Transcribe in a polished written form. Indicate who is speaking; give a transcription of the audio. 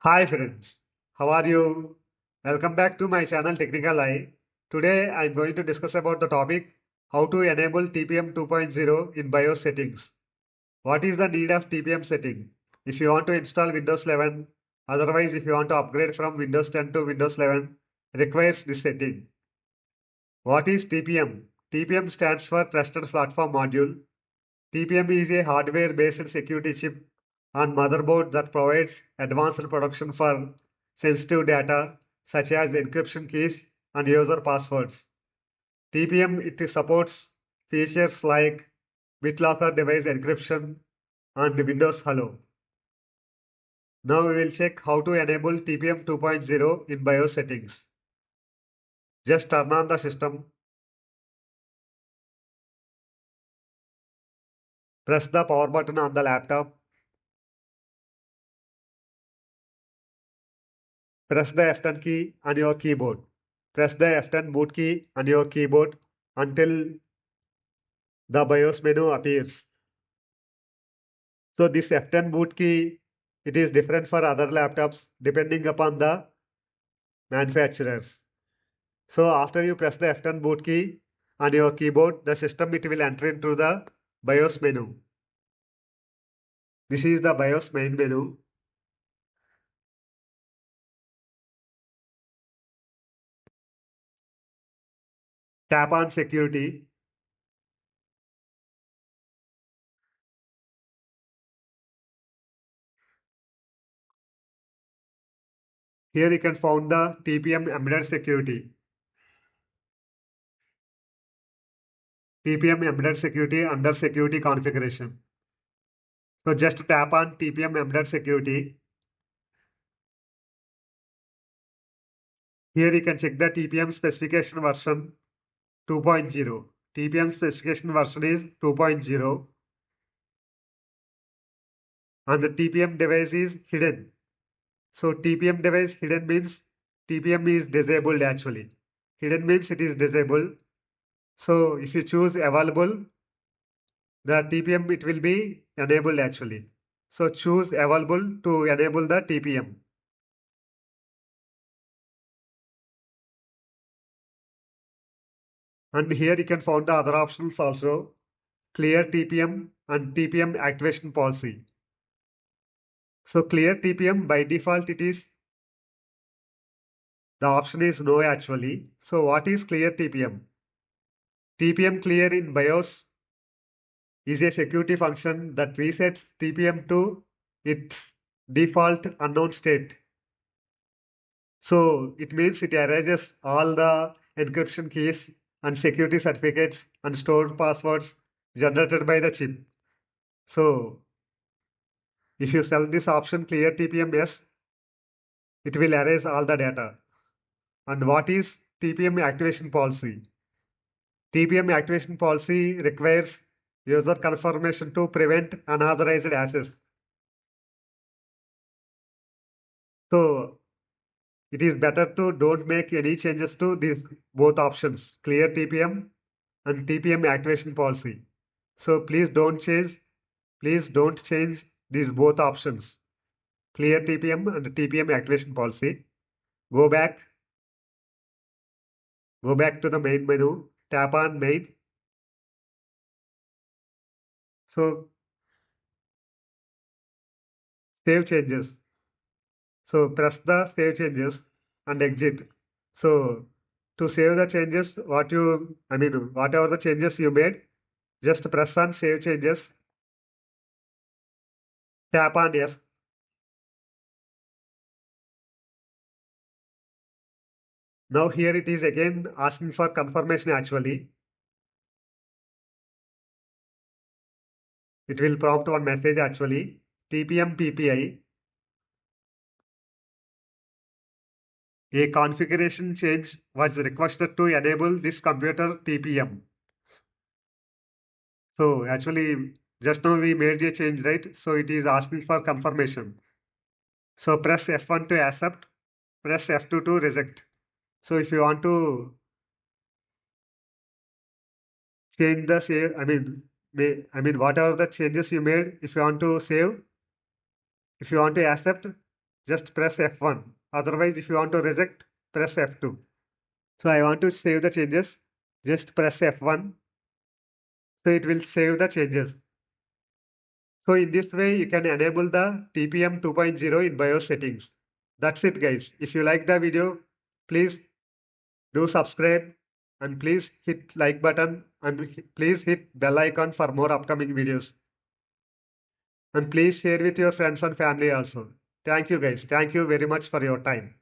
Speaker 1: Hi friends, how are you? Welcome back to my channel Technical Eye. Today I am going to discuss about the topic how to enable TPM 2.0 in BIOS settings. What is the need of TPM setting? If you want to install Windows 11, otherwise if you want to upgrade from Windows 10 to Windows 11, requires this setting. What is TPM? TPM stands for Trusted Platform Module. TPM is a hardware-based security chip on motherboard that provides advanced protection for sensitive data such as encryption keys and user passwords. TPM it supports features like BitLocker device encryption and Windows Hello. Now we will check how to enable TPM 2.0 in BIOS settings. Just turn on the system, press the power button on the laptop, press the F10 key on your keyboard. Press the F10 boot key on your keyboard until the BIOS menu appears. So this F10 boot key, it is different for other laptops depending upon the manufacturers. So after you press the F10 boot key on your keyboard, the system it will enter into the BIOS menu. This is the BIOS main menu. Tap on security. Here you can find the TPM embedded security. TPM embedded security under security configuration. So just tap on TPM embedded security. Here you can check the TPM specification version 2.0. TPM specification version is 2.0 and the TPM device is hidden. So TPM device hidden means TPM is disabled actually. Hidden means it is disabled. So if you choose available, the TPM it will be enabled actually. So choose available to enable the TPM. And here you can find the other options also. Clear TPM and TPM activation policy. So clear TPM by default it is the option is no actually. So what is clear TPM? TPM clear in BIOS is a security function that resets TPM to its default unknown state. So it means it erases all the encryption keys and security certificates and stored passwords generated by the chip. So if you select this option clear TPM yes, it will erase all the data. And what is TPM activation policy? TPM activation policy requires user confirmation to prevent unauthorized access. So it is better to don't make any changes to these both options, clear TPM and TPM activation policy. So please don't change these both options, clear TPM and TPM activation policy. Go back to the main menu, tap on main. So save changes. So press the save changes and exit. So to save the changes, whatever the changes you made, just press on save changes, tap on yes. Now here it is again asking for confirmation actually. It will prompt one message actually, TPM PPI. A configuration change was requested to enable this computer TPM. So actually just now we made a change, right? So it is asking for confirmation. So press F1 to accept, press F2 to reject. So if you want to change the save, whatever the changes you made, if you want to save, if you want to accept, just press F1. Otherwise, if you want to reject, press F2. So I want to save the changes, just press F1. So it will save the changes. So in this way, you can enable the TPM 2.0 in BIOS settings. That's it, guys. If you like the video, please do subscribe and please hit like button and please hit bell icon for more upcoming videos. And please share with your friends and family also. Thank you, guys. Thank you very much for your time.